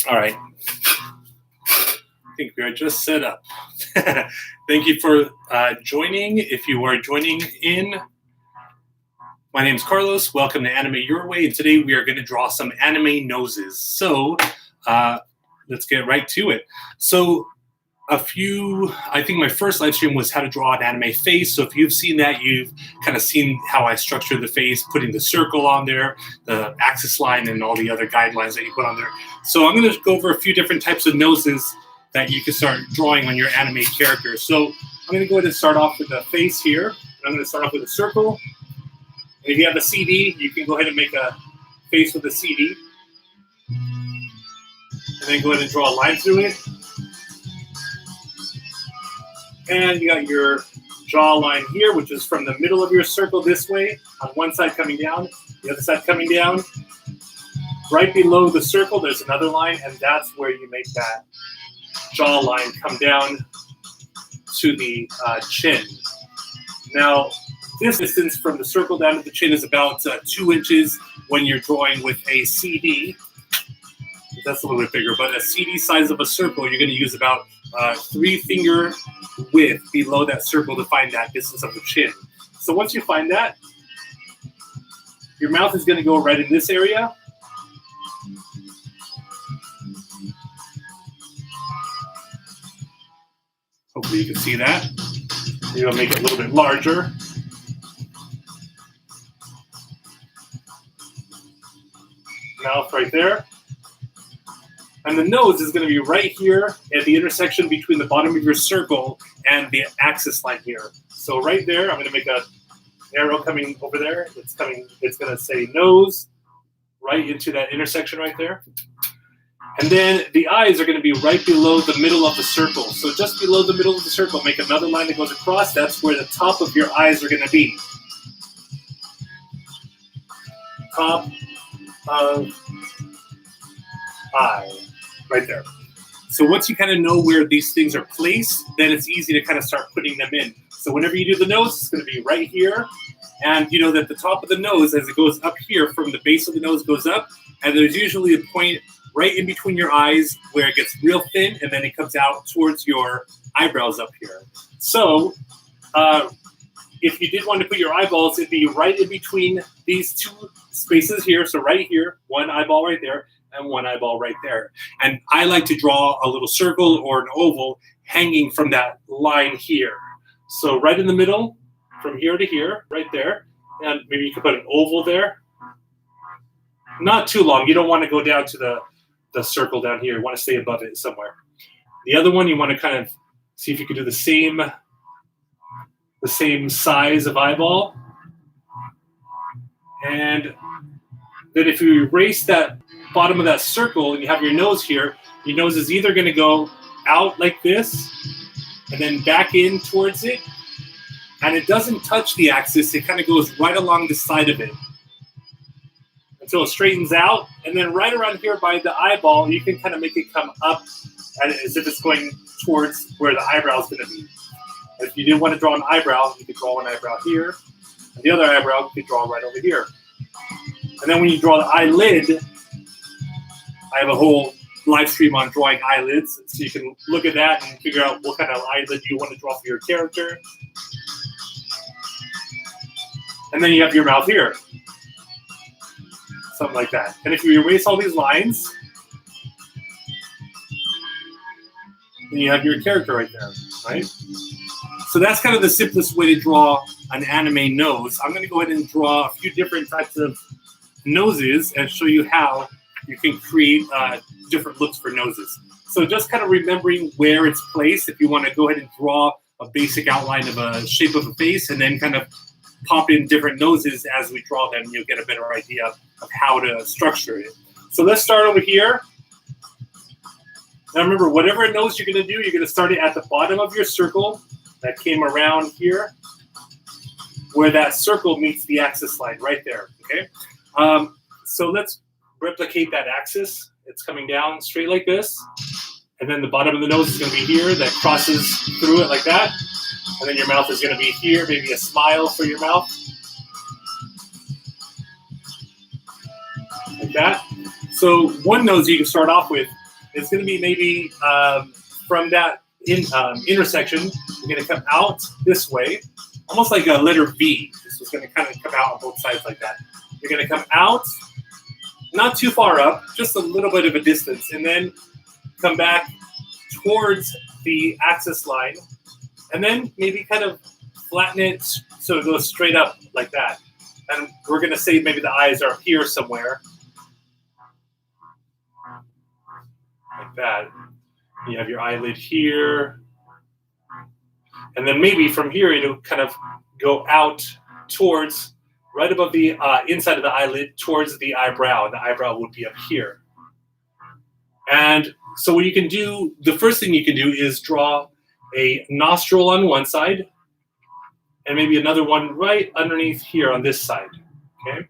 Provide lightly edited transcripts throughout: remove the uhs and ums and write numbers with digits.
All right. I think we are just set up. Thank you for joining. If you are joining in, my name is Carlos. Welcome to Anime Your Way. And today we are going to draw some anime noses. So let's get right to it. So I think my first live stream was how to draw an anime face. So if you've seen that, you've kind of seen how I structure the face, putting the circle on there, the axis line, and all the other guidelines that you put on there. So I'm going to go over a few different types of noses that you can start drawing on your anime character. So I'm going to go ahead and start off with the face here. I'm going to start off with a circle. And if you have a CD, you can go ahead and make a face with a CD. And then go ahead and draw a line through it. And you got your jawline here, which is from the middle of your circle this way, on one side coming down, the other side coming down. Right below the circle, there's another line, and that's where you make that jawline come down to the chin. Now, this distance from the circle down to the chin is about 2 inches when you're drawing with a CD. That's a little bit bigger, but a CD size of a circle, you're going to use about 3-finger width below that circle to find that distance of the chin. So once you find that, your mouth is going to go right in this area. Hopefully you can see that. Maybe I'll make it a little bit larger. Mouth right there. And the nose is going to be right here at the intersection between the bottom of your circle and the axis line here. So right there, I'm going to make an arrow coming over there. It's going to say nose right into that intersection right there. And then the eyes are going to be right below the middle of the circle. So just below the middle of the circle, make another line that goes across. That's where the top of your eyes are going to be. Top of eye. Right there. So once you kind of know where these things are placed, then it's easy to kind of start putting them in. So whenever you do the nose, it's going to be right here. And you know that the top of the nose, as it goes up here, from the base of the nose goes up, and there's usually a point right in between your eyes where it gets real thin, and then it comes out towards your eyebrows up here. So if you did want to put your eyeballs, it'd be right in between these two spaces here. So right here, one eyeball right there, and one eyeball right there. And I like to draw a little circle or an oval hanging from that line here. So right in the middle, from here to here, right there. And maybe you could put an oval there. Not too long. You don't want to go down to the circle down here. You want to stay above it somewhere. The other one, you want to kind of see if you can do the same size of eyeball. And then if you erase that bottom of that circle and you have your nose here, your nose is either going to go out like this and then back in towards it, and it doesn't touch the axis. It kind of goes right along the side of it until it straightens out, and then right around here by the eyeball, you can kind of make it come up as if it's going towards where the eyebrow is going to be. If you didn't want to draw an eyebrow, you could draw one eyebrow here, and the other eyebrow you could draw right over here. And then when you draw the eyelid, I have a whole live stream on drawing eyelids, so you can look at that and figure out what kind of eyelid you want to draw for your character. And then you have your mouth here. Something like that. And if you erase all these lines, then you have your character right there, right? So that's kind of the simplest way to draw an anime nose. I'm going to go ahead and draw a few different types of noses and show you how you can create different looks for noses. So just kind of remembering where it's placed. If you want to go ahead and draw a basic outline of a shape of a face and then kind of pop in different noses as we draw them, you'll get a better idea of how to structure it. So let's start over here. Now remember, whatever nose you're going to do, you're going to start it at the bottom of your circle that came around here, where that circle meets the axis line right there, okay? So let's replicate that axis. It's coming down straight like this. And then the bottom of the nose is going to be here. That crosses through it like that. And then your mouth is going to be here. Maybe a smile for your mouth. Like that. So one nose you can start off with is going to be maybe from that intersection, you're going to come out this way, almost like a letter V. This is going to kind of come out on both sides like that. You're going to come out, not too far up, just a little bit of a distance, and then come back towards the axis line, and then maybe kind of flatten it so it goes straight up like that. And we're going to say maybe the eyes are here somewhere, like that. You have your eyelid here, and then maybe from here it'll kind of go out towards, right above the inside of the eyelid, towards the eyebrow. The eyebrow would be up here. And so what you can do, the first thing you can do is draw a nostril on one side, and maybe another one right underneath here on this side, okay?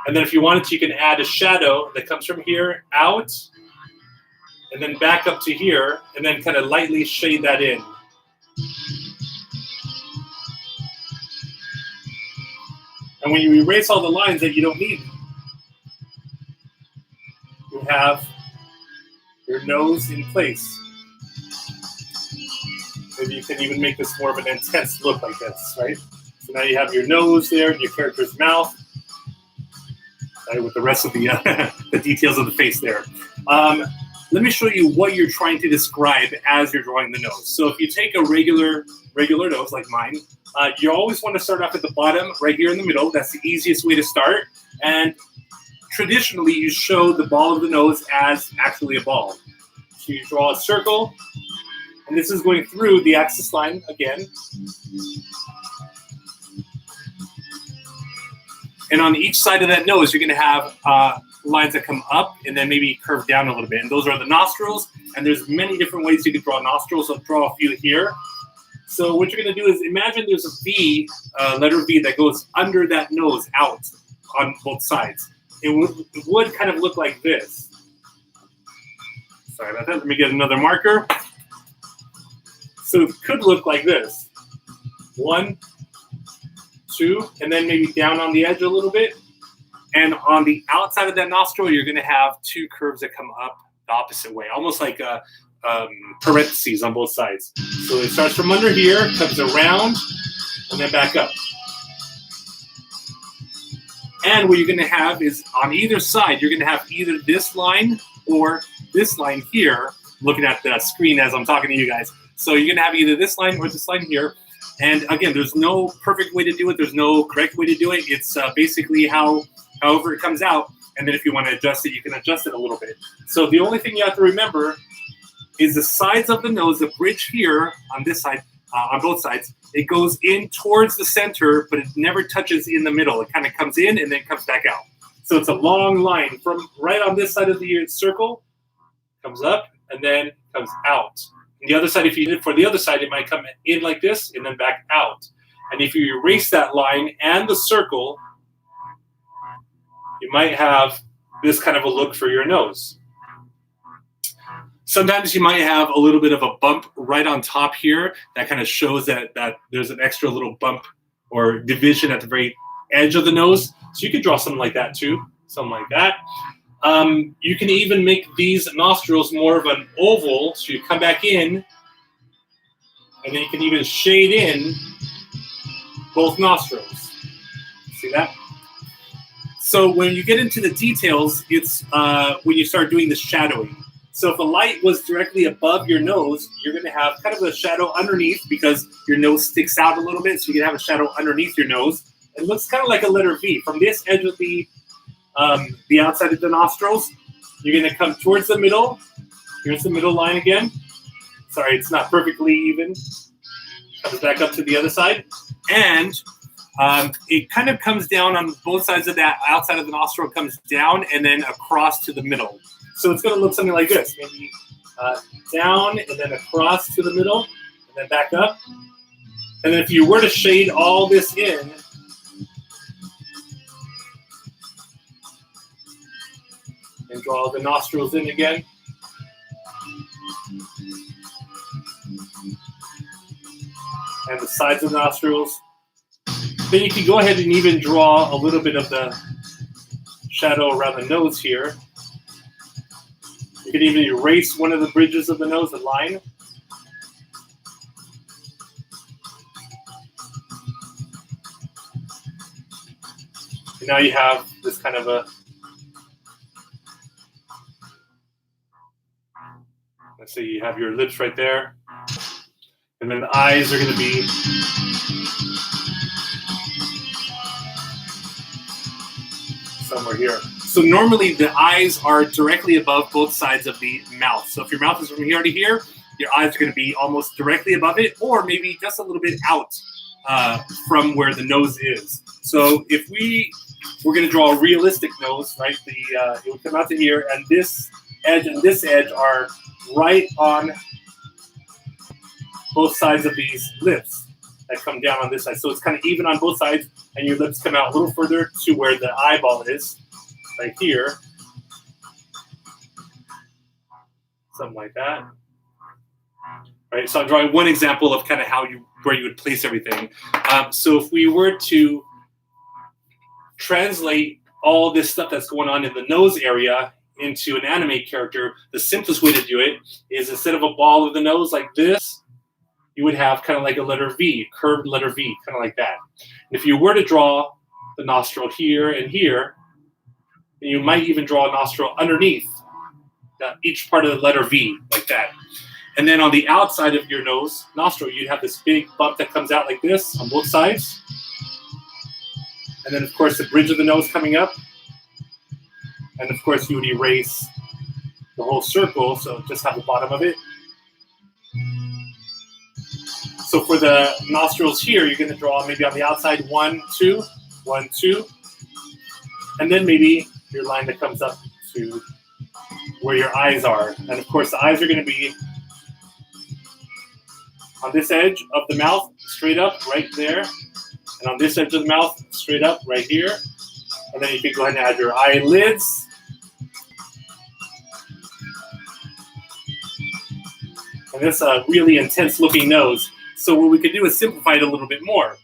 And then if you wanted to, you can add a shadow that comes from here out, and then back up to here, and then kind of lightly shade that in. And when you erase all the lines that you don't need, you have your nose in place. Maybe you can even make this more of an intense look like this, right? So now you have your nose there, and your character's mouth, right, with the rest of the the details of the face there. Let me show you what you're trying to describe as you're drawing the nose. So if you take a regular nose like mine, you always want to start off at the bottom, right here in the middle. That's the easiest way to start. And traditionally, you show the ball of the nose as actually a ball. So you draw a circle, and this is going through the axis line again. And on each side of that nose, you're going to have lines that come up and then maybe curve down a little bit. And those are the nostrils. And there's many different ways you can draw nostrils. I'll draw a few here. So what you're going to do is imagine there's a V, letter V, that goes under that nose out on both sides. It would kind of look like this. Sorry about that. Let me get another marker. So it could look like this. 1, 2, and then maybe down on the edge a little bit. And on the outside of that nostril, you're going to have 2 curves that come up the opposite way, almost like a parentheses on both sides. So it starts from under here, comes around, and then back up. And what you're going to have is on either side, you're going to have either this line or this line here, looking at the screen as I'm talking to you guys. So you're going to have either this line or this line here. And again, there's no perfect way to do it. There's no correct way to do it. It's basically however it comes out. And then if you want to adjust it, you can adjust it a little bit. So the only thing you have to remember is the sides of the nose, the bridge here on this side, on both sides, it goes in towards the center, but it never touches in the middle. It kind of comes in and then comes back out. So it's a long line from right on this side of the circle, comes up and then comes out. And the other side, if you did it for the other side, it might come in like this and then back out. And if you erase that line and the circle, you might have this kind of a look for your nose. Sometimes you might have a little bit of a bump right on top here that kind of shows that there's an extra little bump or division at the very edge of the nose. So you could draw something like that too, something like that. You can even make these nostrils more of an oval. So you come back in, and then you can even shade in both nostrils. See that? So when you get into the details, it's when you start doing the shadowing. So if a light was directly above your nose, you're going to have kind of a shadow underneath because your nose sticks out a little bit. So you can have a shadow underneath your nose. It looks kind of like a letter V. From this edge of the outside of the nostrils, you're going to come towards the middle. Here's the middle line again. Sorry, it's not perfectly even. Comes back up to the other side. And it kind of comes down on both sides of that outside of the nostril, comes down and then across to the middle. So it's going to look something like this. Maybe down and then across to the middle and then back up. And then if you were to shade all this in, and draw the nostrils in again. And the sides of the nostrils. Then you can go ahead and even draw a little bit of the shadow around the nose here. You can even erase one of the bridges of the nose, the line. And now you have this kind of a, let's say you have your lips right there. And then the eyes are going to be somewhere here. So normally the eyes are directly above both sides of the mouth. So if your mouth is from here to here, your eyes are going to be almost directly above it, or maybe just a little bit out from where the nose is. So if we're going to draw a realistic nose, right? It would come out to here, and this edge and this edge are right on both sides of these lips that come down on this side. So it's kind of even on both sides, and your lips come out a little further to where the eyeball is, right here. Something like that. Right, so I'm drawing one example of kind of where you would place everything. So if we were to translate all this stuff that's going on in the nose area into an anime character, the simplest way to do it is instead of a ball of the nose like this, you would have kind of like a letter V, curved letter V, kind of like that. And if you were to draw the nostril here and here, and you might even draw a nostril underneath each part of the letter V, like that. And then on the outside of your nose, nostril, you'd have this big bump that comes out like this on both sides. And then, of course, the bridge of the nose coming up. And, of course, you would erase the whole circle, so just have the bottom of it. So for the nostrils here, you're going to draw maybe on the outside 1, 2, 1, 2. And then maybe your line that comes up to where your eyes are. And, of course, the eyes are going to be on this edge of the mouth, straight up, right there. And on this edge of the mouth, straight up, right here. And then you can go ahead and add your eyelids. And this is a really intense looking nose. So what we could do is simplify it a little bit more.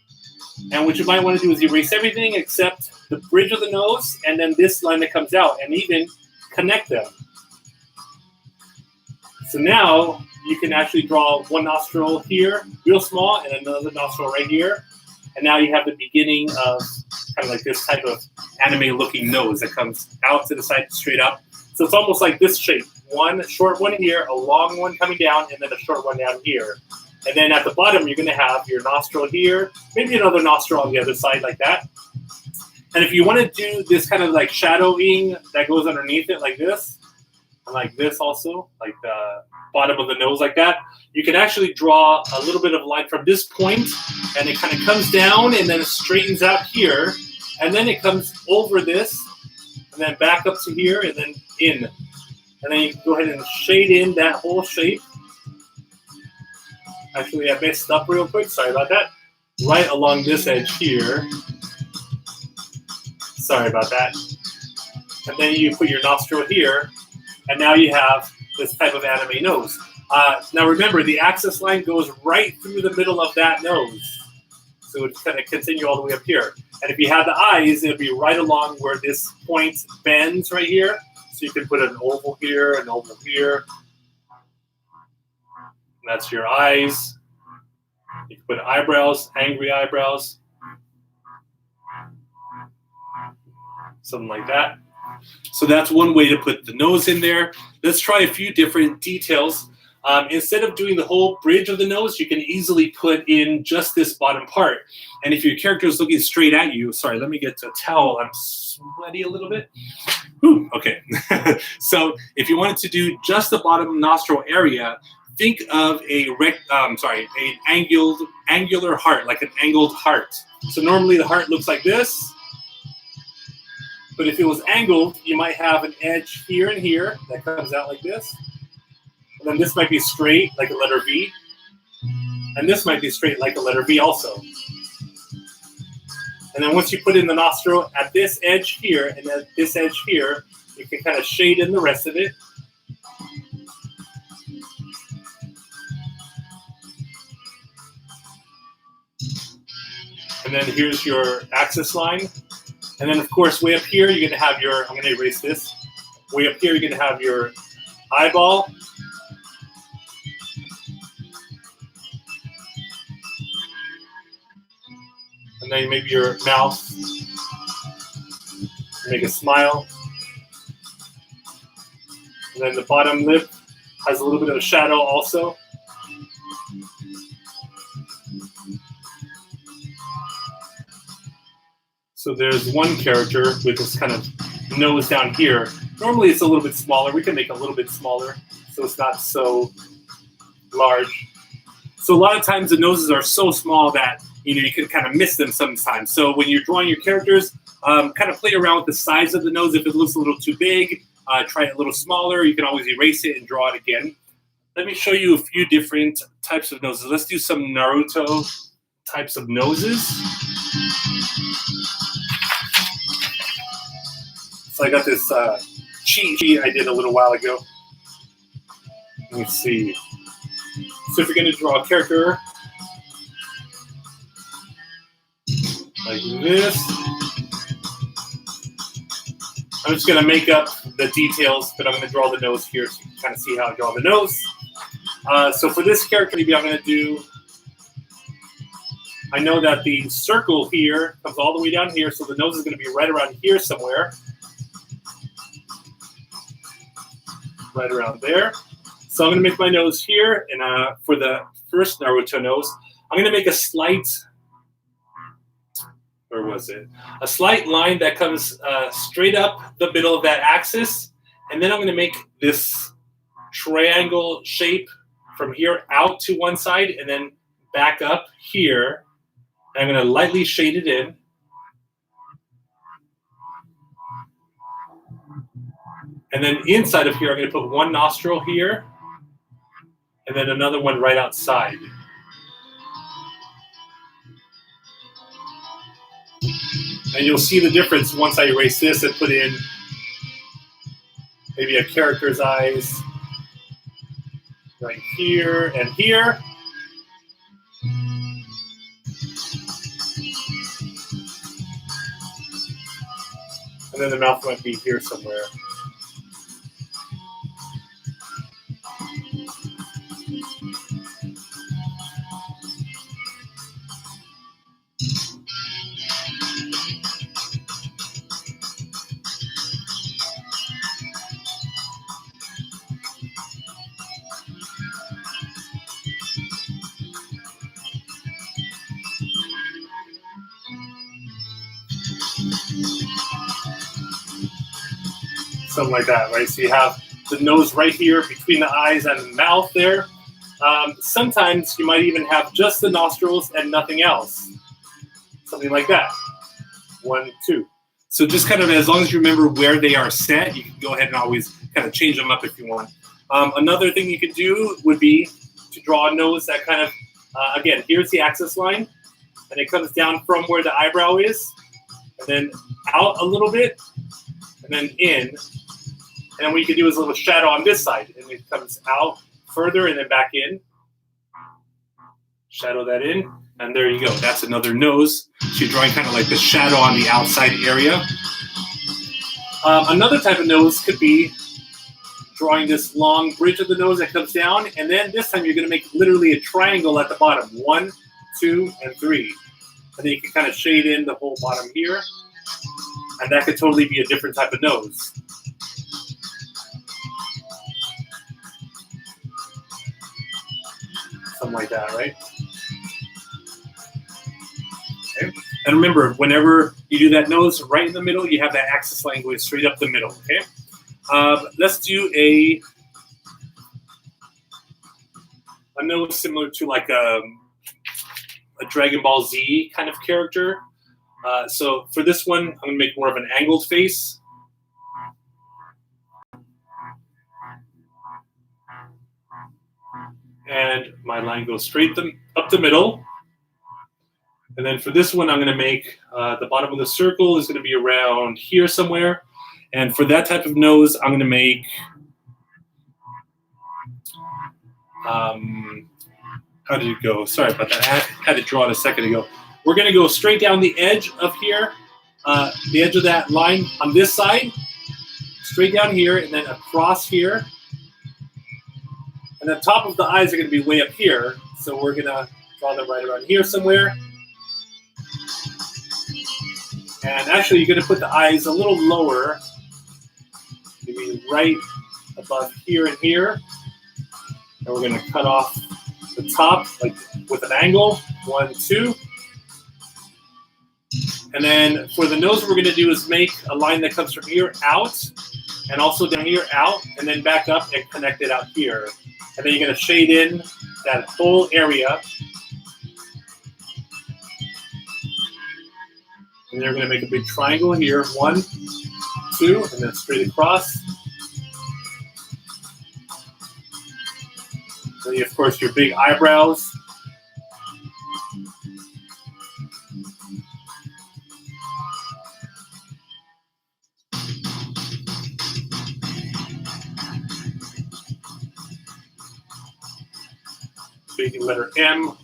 And what you might want to do is erase everything except the bridge of the nose and then this line that comes out, and even connect them. So now you can actually draw one nostril here, real small, and another nostril right here. And now you have the beginning of kind of like this type of anime-looking nose that comes out to the side, straight up. So it's almost like this shape. One short one here, a long one coming down, and then a short one down here. And then at the bottom, you're going to have your nostril here, maybe another nostril on the other side like that. And if you want to do this kind of like shadowing that goes underneath it like this, and like this also, like the bottom of the nose like that, you can actually draw a little bit of line from this point, and it kind of comes down and then it straightens out here, and then it comes over this, and then back up to here, and then in. And then you can go ahead and shade in that whole shape. Actually, I messed up real quick, sorry about that. Right along this edge here. Sorry about that. And then you put your nostril here, and now you have this type of anime nose. Now remember, the axis line goes right through the middle of that nose. So it's going to continue all the way up here. And if you have the eyes, it'll be right along where this point bends right here. So you can put an oval here, an oval here. And that's your eyes. You can put eyebrows, angry eyebrows. Something like that. So that's one way to put the nose in there. Let's try a few different details. Instead of doing the whole bridge of the nose, you can easily put in just this bottom part. And if your character is looking straight at you, sorry, let me get to a towel. I'm sweaty a little bit. Whew, okay. So if you wanted to do just the bottom nostril area, think of an angular heart, like an angled heart. So normally the heart looks like this. But if it was angled, you might have an edge here and here that comes out like this. And then this might be straight, like a letter V. And this might be straight, like a letter V also. And then once you put in the nostril at this edge here and at this edge here, you can kind of shade in the rest of it. And then here's your axis line. And then, of course, way up here, you're going to have your, I'm going to erase this. Way up here, you're going to have your eyeball. And then maybe your mouth. Make a smile. And then the bottom lip has a little bit of a shadow also. So there's one character with this kind of nose down here. Normally it's a little bit smaller. We can make it a little bit smaller so it's not so large. So a lot of times the noses are so small that you can kind of miss them sometimes. So when you're drawing your characters, kind of play around with the size of the nose. If it looks a little too big, try it a little smaller. You can always erase it and draw it again. Let me show you a few different types of noses. Let's do some Naruto types of noses. So I got this cheat sheet I did a little while ago. Let me see. So if you're going to draw a character like this, I'm just going to make up the details, but I'm going to draw the nose here so you can kind of see how I draw the nose. So for this character, maybe I'm going to do, I know that the circle here comes all the way down here, so the nose is going to be right around here somewhere. Right around there. So I'm going to make my nose here, and for the first Naruto nose, I'm going to make a slight, where was it? A slight line that comes straight up the middle of that axis, and then I'm going to make this triangle shape from here out to one side, and then back up here. I'm going to lightly shade it in. And then inside of here, I'm going to put one nostril here, and then another one right outside. And you'll see the difference once I erase this and put in maybe a character's eyes right here and here. And then the mouth might be here somewhere. Something like that, right? So you have the nose right here between the eyes and the mouth there. Sometimes you might even have just the nostrils and nothing else. Something like that. 1, 2. So just kind of as long as you remember where they are set, you can go ahead and always kind of change them up if you want. Another thing you could do would be to draw a nose that kind of, again, here's the axis line, and it comes down from where the eyebrow is, and then out a little bit, and then in. And then what you can do is a little shadow on this side, and it comes out further and then back in. Shadow that in, and there you go. That's another nose. So you're drawing kind of like the shadow on the outside area. Another type of nose could be drawing this long bridge of the nose that comes down, and then this time you're going to make literally a triangle at the bottom. 1, 2, and 3. And then you can kind of shade in the whole bottom here, and that could totally be a different type of nose. Something like that, right? Okay. And remember, whenever you do that nose right in the middle, you have that axis line going straight up the middle, okay? Let's do a nose similar to like a Dragon Ball Z kind of character. So for this one, I'm going to make more of an angled face. And my line goes straight up the middle. And then for this one, I'm going to make the bottom of the circle is going to be around here somewhere. And for that type of nose, I'm going to make, how did it go? Sorry about that. I had to draw it a second ago. We're going to go straight down the edge of here, the edge of that line on this side, straight down here, and then across here. And the top of the eyes are going to be way up here. So we're going to draw them right around here somewhere. And actually, you're going to put the eyes a little lower, maybe right above here and here. And we're going to cut off the top like with an angle, 1, 2. And then for the nose, what we're going to do is make a line that comes from here out, and also down here out, and then back up and connect it out here. And then you're going to shade in that whole area. And then you're going to make a big triangle here, 1, 2, and then straight across. Then, of course, your big eyebrows. Big letter M.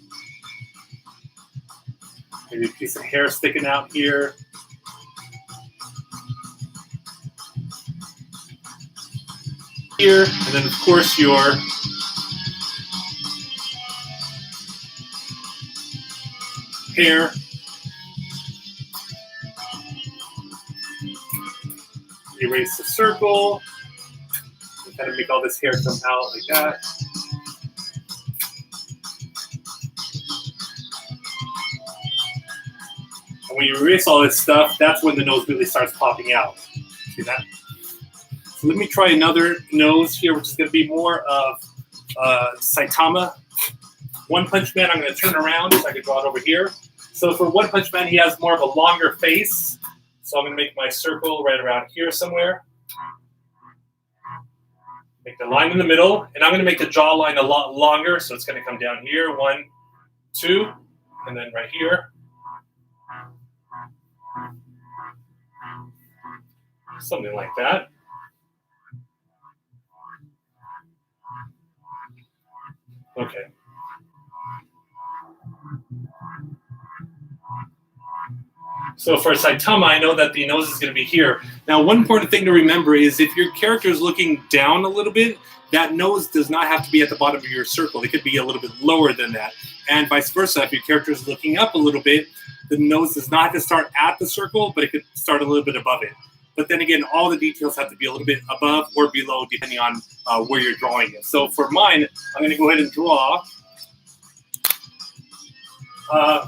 Maybe a piece of hair sticking out here. Here, and then of course your hair. Erase the circle. And kind of make all this hair come out like that. And when you erase all this stuff, that's when the nose really starts popping out. See that? So let me try another nose here, which is going to be more of Saitama. One Punch Man, I'm going to turn around so I can draw it over here. So for One Punch Man, he has more of a longer face. So I'm going to make my circle right around here somewhere. Make the line in the middle. And I'm going to make the jawline a lot longer. So it's going to come down here. 1, 2, and then right here. Something like that. Okay. So for Saitama, I know that the nose is going to be here. Now, one important thing to remember is if your character is looking down a little bit, that nose does not have to be at the bottom of your circle. It could be a little bit lower than that. And vice versa, if your character is looking up a little bit, the nose does not have to start at the circle, but it could start a little bit above it. But then again, all the details have to be a little bit above or below, depending on where you're drawing it. So for mine, I'm going to go ahead and draw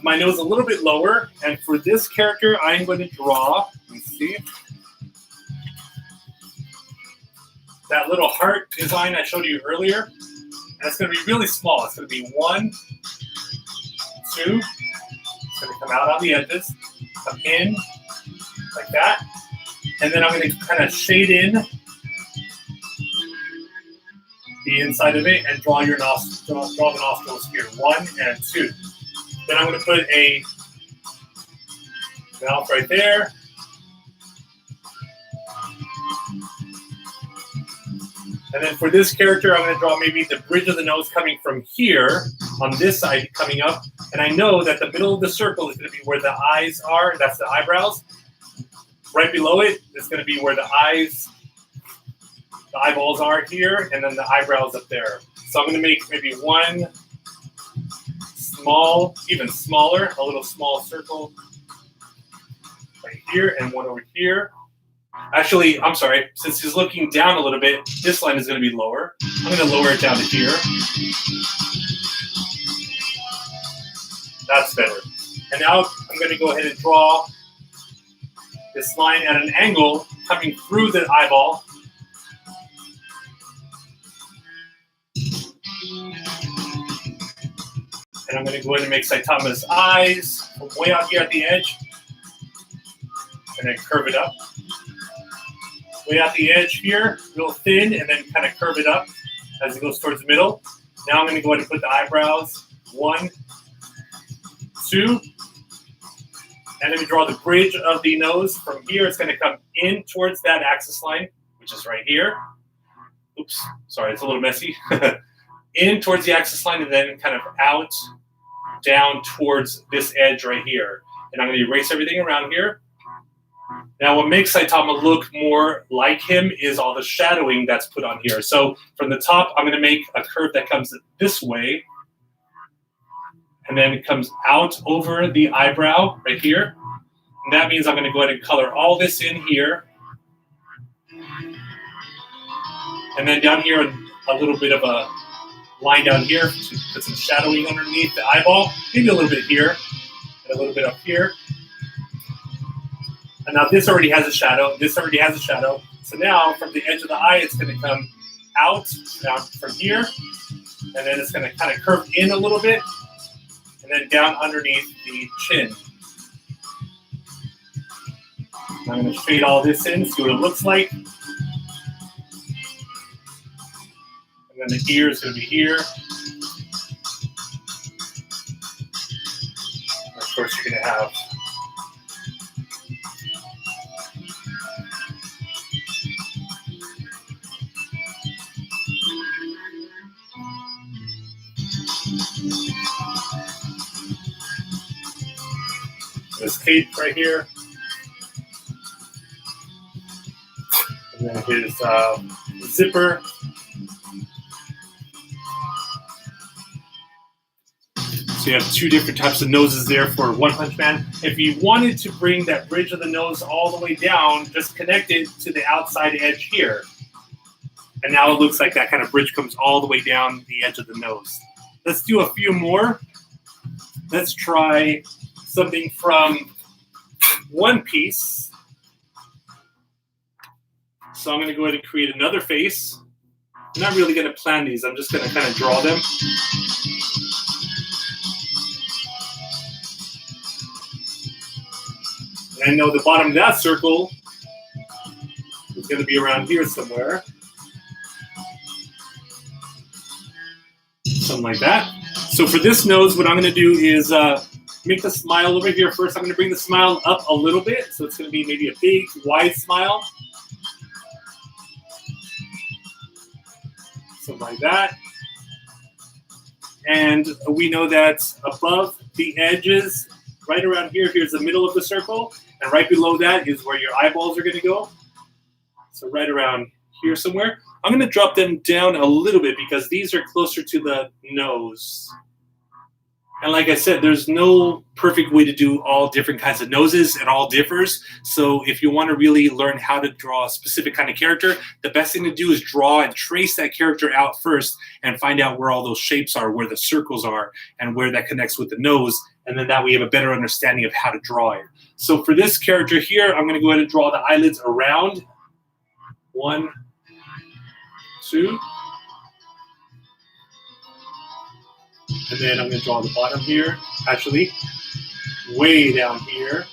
my nose a little bit lower. And for this character, I'm going to draw, let me see, that little heart design I showed you earlier. And it's going to be really small. It's going to be 1, 2. It's going to come out on the edges, come in like that. And then I'm going to kind of shade in the inside of it and draw your nostrils, draw the nostrils here, 1 and 2. Then I'm going to put a mouth right there. And then for this character, I'm going to draw maybe the bridge of the nose coming from here on this side coming up. And I know that the middle of the circle is going to be where the eyes are. That's the eyebrows. Right below it is going to be where the eyes, the eyeballs are here, and then the eyebrows up there. So I'm going to make maybe one small, even smaller, a little small circle right here, and one over here. Actually, I'm sorry, since he's looking down a little bit, this line is going to be lower. I'm going to lower it down to here. That's better. And now I'm going to go ahead and draw this line at an angle coming through the eyeball. And I'm going to go ahead and make Saitama's eyes from way out here at the edge. And then curve it up. Way out the edge here, real thin, and then kind of curve it up as it goes towards the middle. Now I'm going to go ahead and put the eyebrows. 1, 2. And let me draw the bridge of the nose. From here, it's going to come in towards that axis line, which is right here. Oops, sorry, it's a little messy. In towards the axis line, and then kind of out, down towards this edge right here. And I'm going to erase everything around here. Now, what makes Saitama look more like him is all the shadowing that's put on here. So from the top, I'm going to make a curve that comes this way, and then it comes out over the eyebrow right here. And that means I'm going to go ahead and color all this in here. And then down here, a little bit of a line down here to put some shadowing underneath the eyeball. Maybe a little bit here, and a little bit up here. And now this already has a shadow. This already has a shadow. So now from the edge of the eye, it's going to come out down from here. And then it's going to kind of curve in a little bit. And then down underneath the chin. I'm going to shade all this in, see what it looks like. And then the ear is going to be here. And of course, you're going to have this cape right here. And then his zipper. So you have two different types of noses there for One Punch Man. If you wanted to bring that bridge of the nose all the way down, just connect it to the outside edge here. And now it looks like that kind of bridge comes all the way down the edge of the nose. Let's do a few more. Let's try something from One Piece. So I'm going to go ahead and create another face. I'm not really going to plan these. I'm just going to kind of draw them. And I know the bottom of that circle is going to be around here somewhere. Something like that. So for this nose, what I'm going to do is make the smile over here first. I'm going to bring the smile up a little bit. So it's going to be maybe a big, wide smile. Something like that. And we know that above the edges, right around here, here's the middle of the circle. And right below that is where your eyeballs are going to go. So right around here somewhere. I'm going to drop them down a little bit because these are closer to the nose. And like I said, there's no perfect way to do all different kinds of noses. It all differs. So if you want to really learn how to draw a specific kind of character, the best thing to do is draw and trace that character out first and find out where all those shapes are, where the circles are, and where that connects with the nose. And then that way you have a better understanding of how to draw it. So for this character here, I'm going to go ahead and draw the eyelids around. 1, 2. And then I'm going to draw the bottom here, actually, way down here.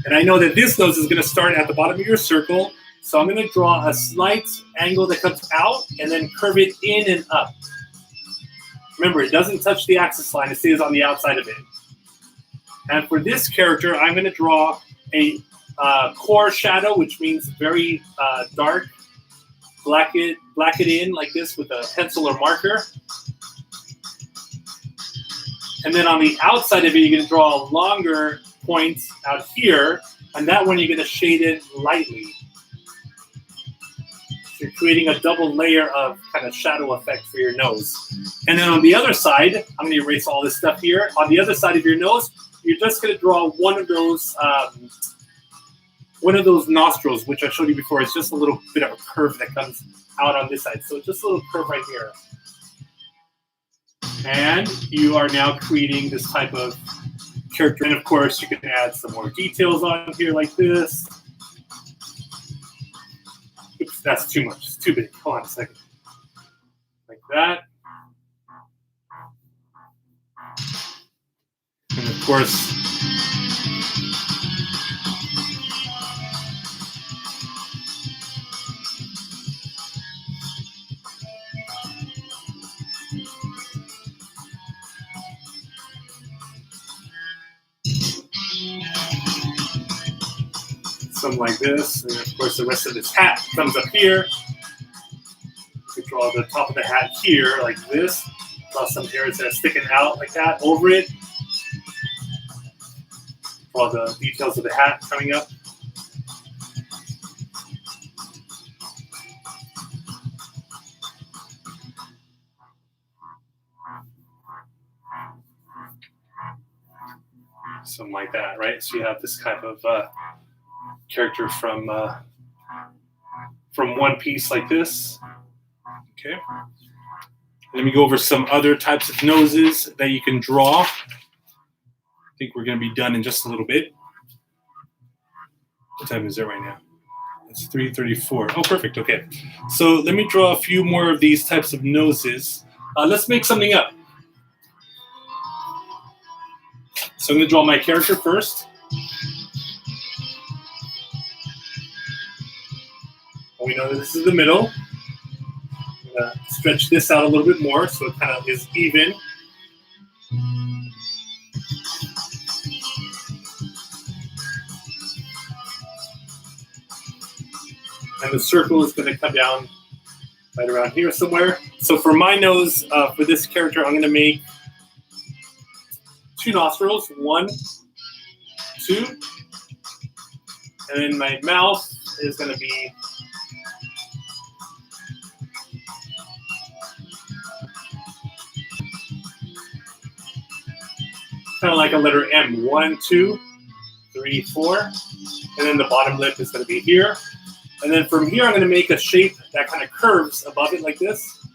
And I know that this nose is going to start at the bottom of your circle, so I'm going to draw a slight angle that comes out and then curve it in and up. Remember, it doesn't touch the axis line, it stays on the outside of it. And for this character, I'm going to draw a core shadow, which means very dark. Black it in like this with a pencil or marker. And then on the outside of it, you're going to draw a longer point out here. And that one you're going to shade it lightly. So you're creating a double layer of kind of shadow effect for your nose. And then on the other side, I'm going to erase all this stuff here. On the other side of your nose, you're just going to draw one of those nostrils, which I showed you before. It's just a little bit of a curve that comes out on this side. So just a little curve right here. And you are now creating this type of character. And of course, you can add some more details on here like this. Oops, that's too much. It's too big. Hold on a second. Like that. And of course, something like this, and of course the rest of this hat comes up here. You can draw the top of the hat here like this. Draw some hairs that are sticking out like that over it. for all the details of the hat coming up. Something like that, right? So you have this kind of character from one piece like this. Okay. Let me go over some other types of noses that you can draw. I think we're going to be done in just a little bit. What time is it right now? It's 3:34. Oh, perfect. Okay. So let me draw a few more of these types of noses. Let's make something up. So I'm going to draw my character first. We know that this is the middle. I'm going to stretch this out a little bit more so it kind of is even. And the circle is going to come down right around here somewhere. So for my nose, for this character, I'm going to make 2 nostrils. 1, 2. And then my mouth is going to be kind of like a letter M. 1, 2, 3, 4. And then the bottom lip is going to be here. And then from here, I'm going to make a shape that kind of curves above it like this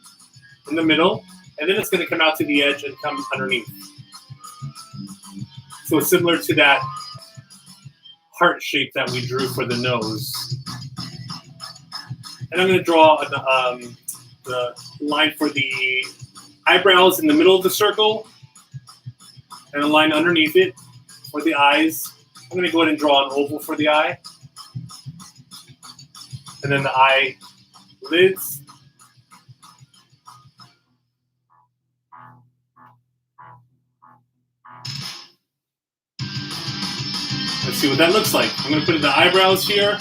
in the middle. And then it's going to come out to the edge and come underneath. So similar to that heart shape that we drew for the nose. And I'm going to draw the line for the eyebrows in the middle of the circle and a line underneath it for the eyes. I'm going to go ahead and draw an oval for the eye. And then the eyelids. Let's see what that looks like. I'm going to put the eyebrows here.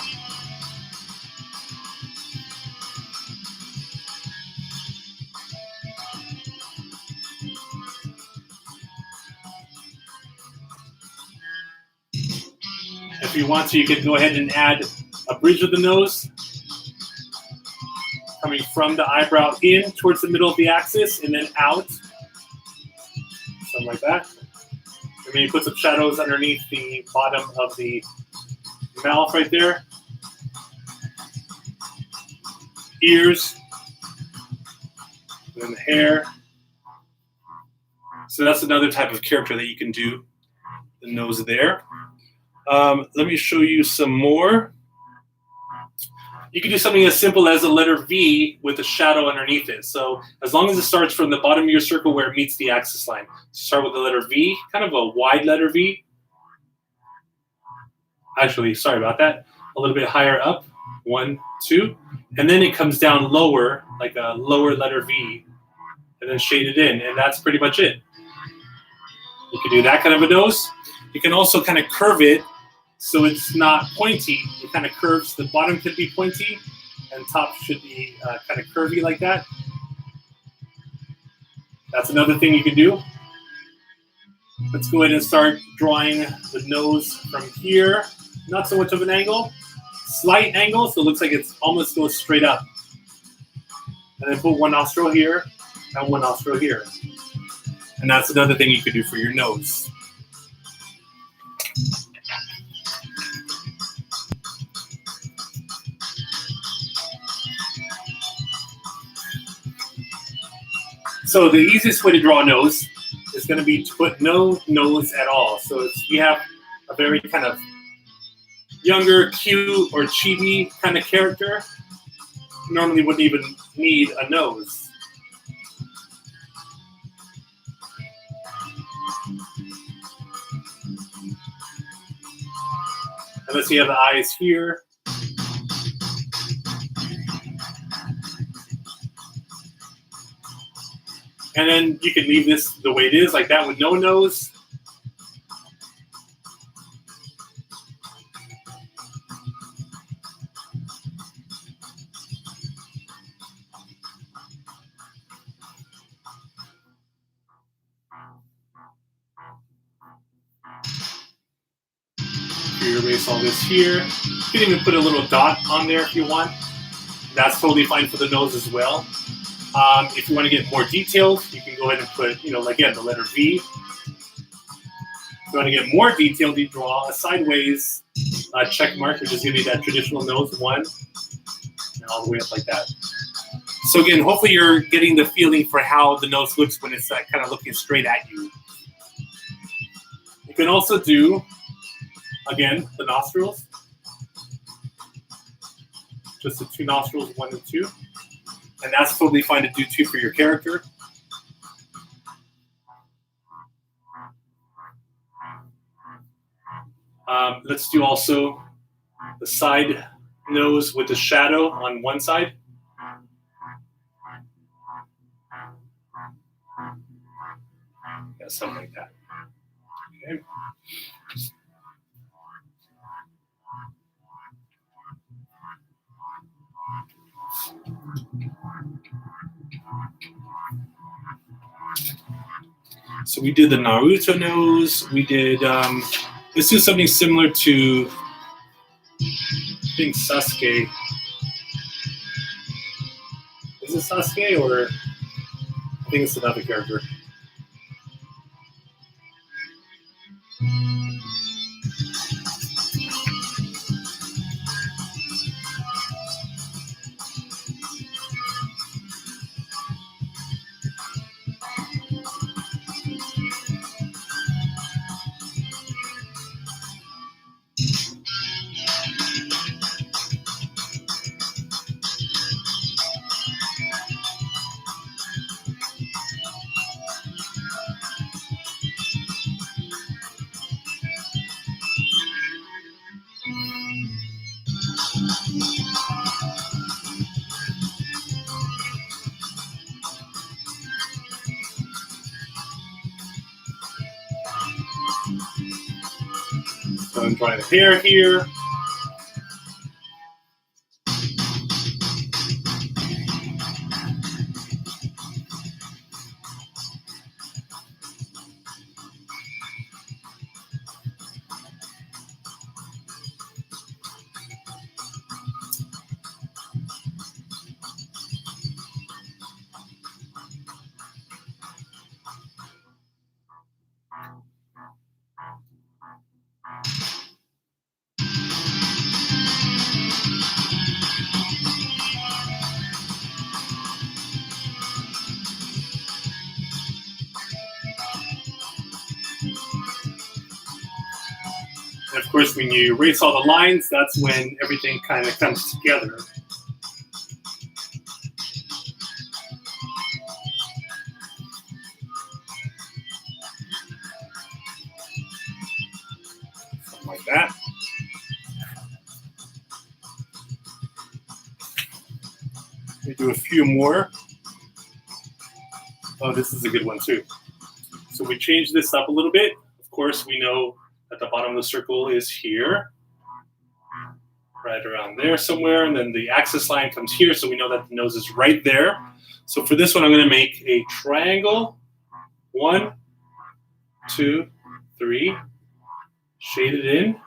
If you want to, you can go ahead and add a bridge of the nose coming from the eyebrow in towards the middle of the axis and then out. Something like that. And then you put some shadows underneath the bottom of the mouth right there. Ears. And then the hair. So that's another type of character that you can do. The nose there. Let me show you some more. You can do something as simple as a letter V with a shadow underneath it. So as long as it starts from the bottom of your circle where it meets the axis line. Start with the letter V, kind of a wide letter V. Actually, sorry about that. A little bit higher up. 1, 2. And then it comes down lower, like a lower letter V. And then shade it in. And that's pretty much it. You can do that kind of a nose. You can also kind of curve it so it's not pointy. It kind of curves. The bottom could be pointy, and top should be kind of curvy like that. That's another thing you can do. Let's go ahead and start drawing the nose from here. Not so much of an angle. Slight angle, so it looks like it almost goes straight up. And then put 1 nostril here and 1 nostril here. And that's another thing you could do for your nose. So the easiest way to draw a nose is going to be to put no nose at all. So if you have a very kind of younger, cute, or chibi kind of character, you normally wouldn't even need a nose. Unless you have the eyes here. And then you can leave this the way it is, like that with no nose. You erase all this here. You can even put a little dot on there if you want. That's totally fine for the nose as well. If you want to get more detailed, you can go ahead and put, again, the letter V. If you want to get more detailed, you draw a sideways check mark, which is going to be that traditional nose, 1, and all the way up like that. So again, hopefully you're getting the feeling for how the nose looks when it's kind of looking straight at you. You can also do, again, the nostrils. Just the 2 nostrils, 1 and 2. And that's totally fine to do too for your character. Let's do also the side nose with the shadow on one side. Yeah, something like that. Okay. So we did the Naruto nose. We did, let's do something similar to, I think, Sasuke. Is it Sasuke or I think it's another character? So I'm drawing the hair here. And of course, when you erase all the lines, that's when everything kind of comes together. Something like that. We do a few more. Oh, this is a good one too. So we change this up a little bit. Of course, we know that the bottom of the circle is here, right around there somewhere, and then the axis line comes here, so we know that the nose is right there. So for this one, I'm going to make a triangle. 1, 2, 3. Shade it in.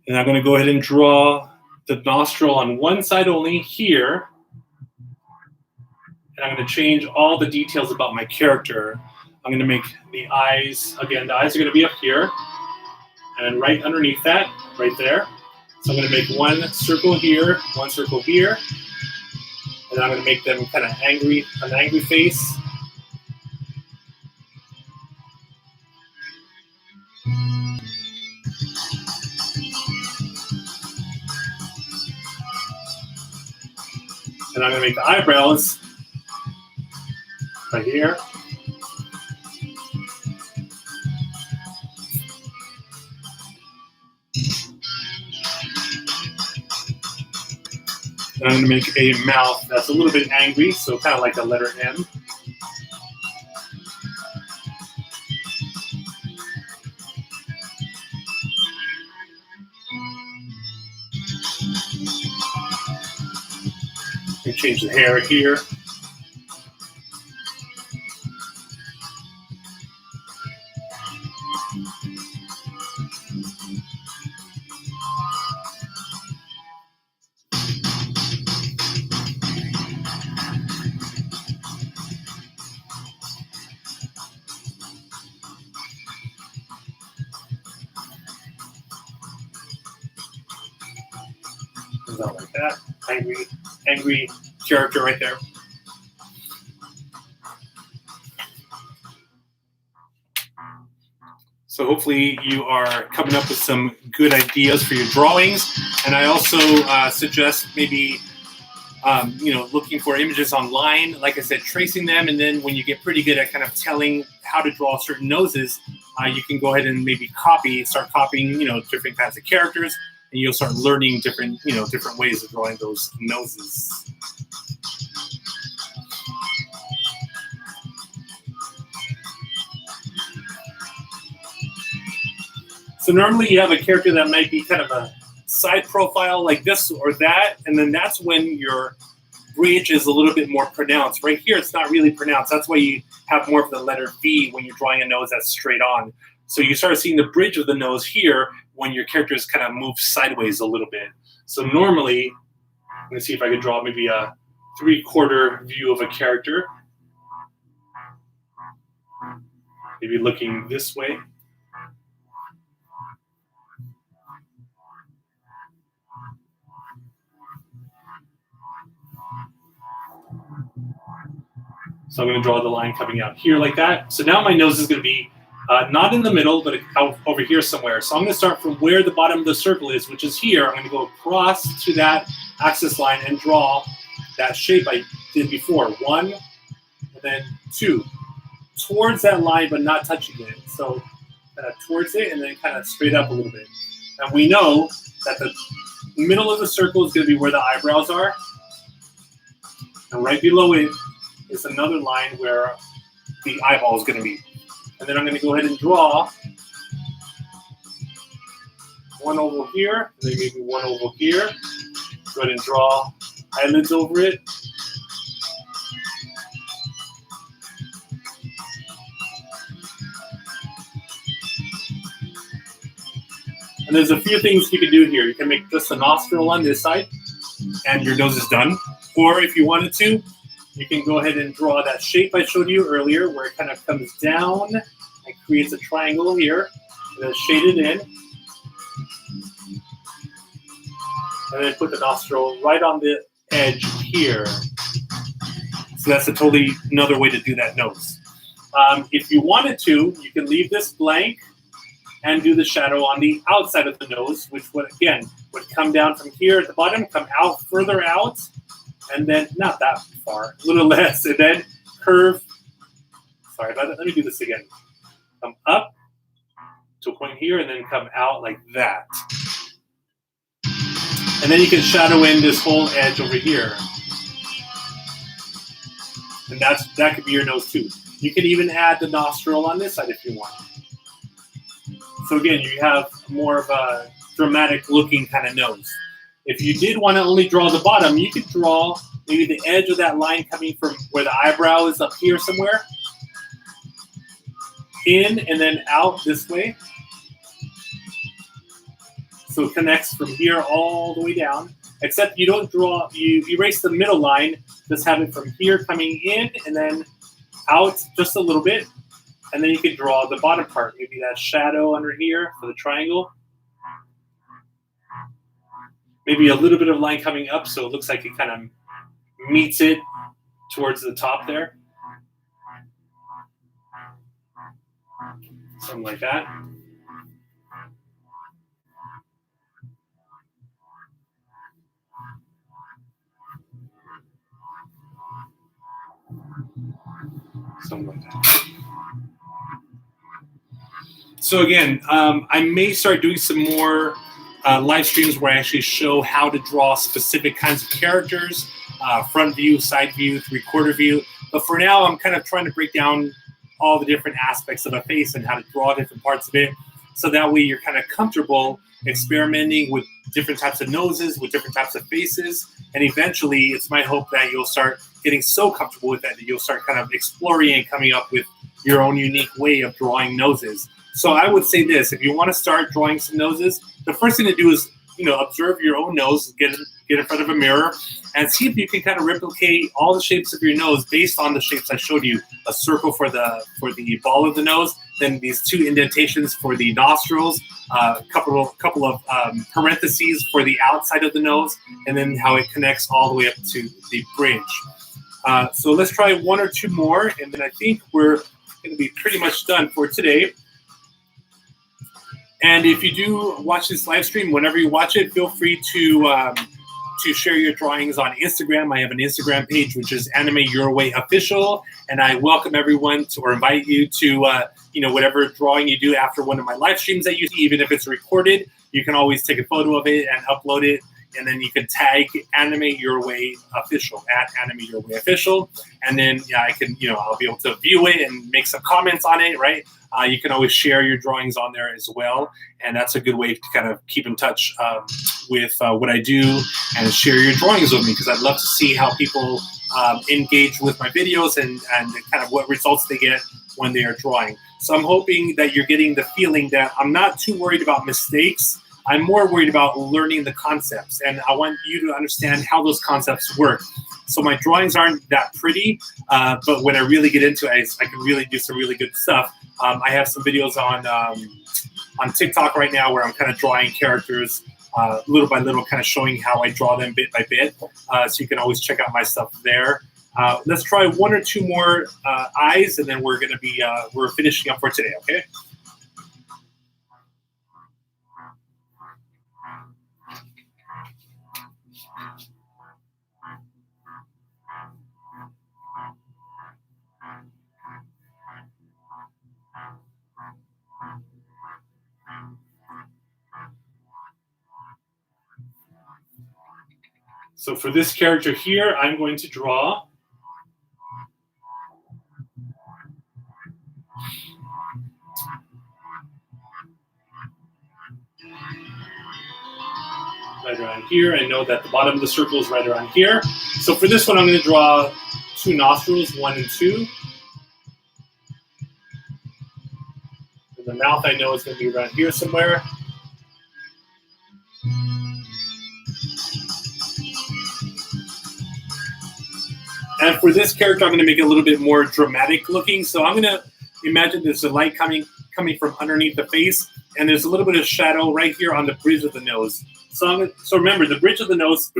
And I'm going to go ahead and draw the nostril on one side only here. And I'm going to change all the details about my character. I'm going to make the eyes, again, the eyes are going to be up here. And right underneath that, right there. So I'm going to make one circle here, one circle here. And I'm going to make them kind of angry, an angry face. And I'm going to make the eyebrows right here. And I'm going to make a mouth that's a little bit angry, so kind of like a letter M. You change the hair here. comes out like that. Angry character right there. So hopefully you are coming up with some good ideas for your drawings. And I also suggest maybe looking for images online, like I said, tracing them, and then when you get pretty good at kind of telling how to draw certain noses, you can go ahead and maybe start copying, different kinds of characters, and you'll start learning different ways of drawing those noses. So normally you have a character that might be kind of a side profile like this or that, and then that's when your bridge is a little bit more pronounced. Right here, it's not really pronounced. That's why you have more of the letter V when you're drawing a nose that's straight on. So you start seeing the bridge of the nose here when your characters kind of move sideways a little bit. So normally, I'm going to see if I can draw maybe a 3/4 view of a character. Maybe looking this way. So I'm going to draw the line coming out here like that. So now my nose is going to be not in the middle, but out over here somewhere. So I'm going to start from where the bottom of the circle is, which is here. I'm going to go across to that axis line and draw that shape I did before. 1, and then 2. Towards that line, but not touching it. So towards it, and then kind of straight up a little bit. And we know that the middle of the circle is going to be where the eyebrows are. And right below it is another line where the eyeball is going to be. And then I'm going to go ahead and draw one oval here, and then maybe one oval here. Go ahead and draw eyelids over it. And there's a few things you can do here. You can make just a nostril on this side, and your nose is done. Or if you wanted to, you can go ahead and draw that shape I showed you earlier where it kind of comes down and creates a triangle here, and then shade it in. And then put the nostril right on the edge here. So that's a totally another way to do that nose. If you wanted to, you can leave this blank and do the shadow on the outside of the nose, which would, again, would come down from here at the bottom, come out further out, and then not that far, a little less, and then curve. Sorry about that. Let me do this again. Come up to a point here, and then come out like that. And then you can shadow in this whole edge over here. And that could be your nose too. You can even add the nostril on this side if you want. So again, you have more of a dramatic looking kind of nose. If you did want to only draw the bottom, you could draw maybe the edge of that line coming from where the eyebrow is up here somewhere. In and then out this way. So it connects from here all the way down. Except you don't draw, you erase the middle line, just have it from here coming in and then out just a little bit. And then you can draw the bottom part, maybe that shadow under here for the triangle. Maybe a little bit of line coming up so it looks like it kind of meets it towards the top there. Something like that. Something like that. So again, I may start doing some more live streams where I actually show how to draw specific kinds of characters, front view, side view, 3/4 view. But for now, I'm kind of trying to break down all the different aspects of a face and how to draw different parts of it. So that way you're kind of comfortable experimenting with different types of noses, with different types of faces. And eventually, it's my hope that you'll start getting so comfortable with that that you'll start kind of exploring and coming up with your own unique way of drawing noses. So I would say this, if you want to start drawing some noses, the first thing to do is, observe your own nose, get in front of a mirror, and see if you can kind of replicate all the shapes of your nose based on the shapes I showed you. A circle for the ball of the nose, then these 2 indentations for the nostrils, a couple of parentheses for the outside of the nose, and then how it connects all the way up to the bridge. So let's try 1 or 2 more, and then I think we're going to be pretty much done for today. And if you do watch this live stream, whenever you watch it, feel free to share your drawings on Instagram. I have an Instagram page, which is Anime Your Way Official, and I welcome everyone to, or invite you to, whatever drawing you do after one of my live streams that you see, even if it's recorded, you can always take a photo of it and upload it, and then you can tag Anime Your Way Official, at Anime Your Way Official, and then I can, I'll be able to view it and make some comments on it, right? You can always share your drawings on there as well, and that's a good way to kind of keep in touch with what I do and share your drawings with me, because I'd love to see how people engage with my videos and kind of what results they get when they are drawing. So I'm hoping that you're getting the feeling that I'm not too worried about mistakes. I'm more worried about learning the concepts, and I want you to understand how those concepts work. So my drawings aren't that pretty, but when I really get into it, I can really do some really good stuff. I have some videos on TikTok right now where I'm kind of drawing characters little by little, kind of showing how I draw them bit by bit. So you can always check out my stuff there. Let's try 1 or 2 more eyes, and then we're going to be we're finishing up for today. Okay. So for this character here, I'm going to draw right around here. I know that the bottom of the circle is right around here. So for this one, I'm going to draw 2 nostrils, 1 and 2. And the mouth I know is going to be around here somewhere. And for this character, I'm going to make it a little bit more dramatic looking. So I'm going to imagine there's a light coming from underneath the face, and there's a little bit of shadow right here on the bridge of the nose. So remember, the bridge of the nose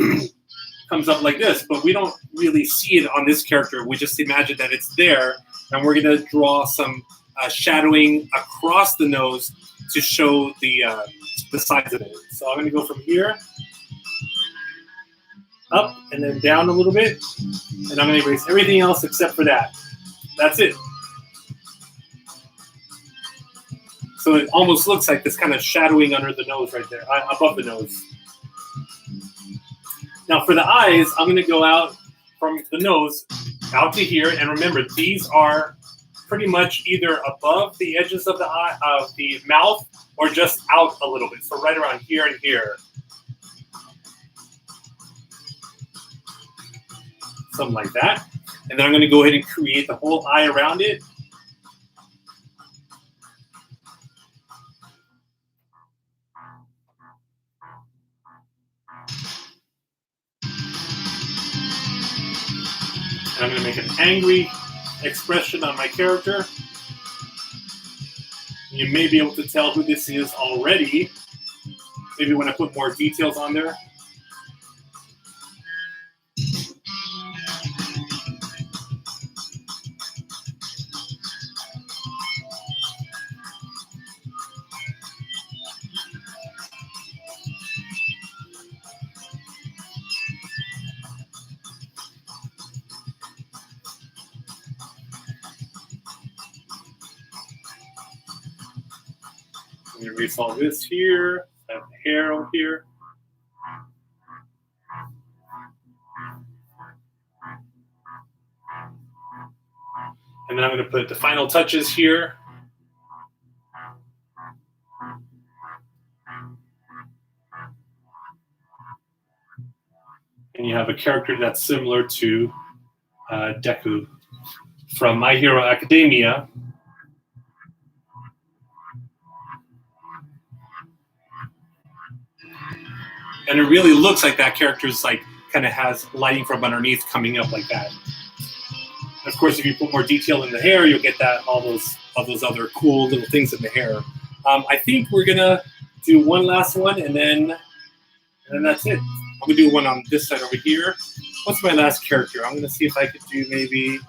comes up like this, but we don't really see it on this character. We just imagine that it's there, and we're going to draw some shadowing across the nose to show the sides of it. So I'm going to go from here up and then down a little bit, and I'm going to erase everything else except for that. That's it. So it almost looks like this kind of shadowing under the nose right there, above the nose. Now for the eyes, I'm going to go out from the nose out to here, and remember, these are pretty much either above the edges of the eye, of the mouth, or just out a little bit. So right around here and here. Something like that. And then I'm going to go ahead and create the whole eye around it. And I'm going to make an angry expression on my character. You may be able to tell who this is already, maybe when I put more details on there. Let me erase all this here. I have the hair over here. And then I'm going to put the final touches here. And you have a character that's similar to Deku from My Hero Academia. And it really looks like that character is like kind of has lighting from underneath coming up like that. Of course, if you put more detail in the hair, you'll get that all those other cool little things in the hair. I think we're gonna do one last one, and then that's it. I'm gonna do one on this side over here. What's my last character? I'm gonna see if I could do maybe.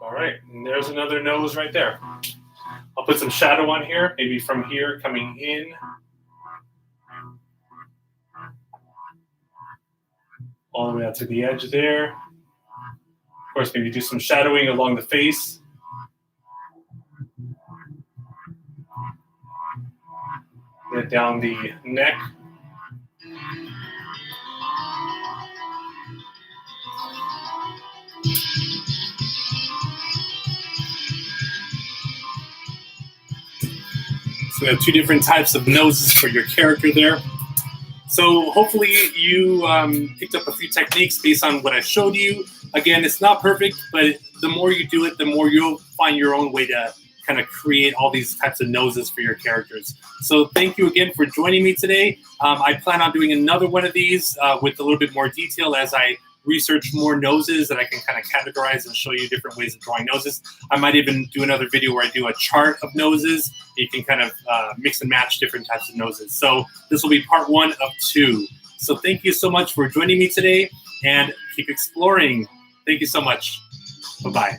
All right, and there's another nose right there. I'll put some shadow on here, maybe from here coming in. All the way out to the edge there. Of course, maybe do some shadowing along the face. Then down the neck. So we have two different types of noses for your character there. So hopefully you picked up a few techniques based on what I showed you. Again, it's not perfect, but the more you do it, the more you'll find your own way to kind of create all these types of noses for your characters. So thank you again for joining me today. I plan on doing another one of these with a little bit more detail as I research more noses that I can kind of categorize and show you different ways of drawing noses. I might even do another video where I do a chart of noses. You can kind of mix and match different types of noses. So this will be part 1 of 2. So thank you so much for joining me today, and keep exploring. Thank you so much. Bye-bye.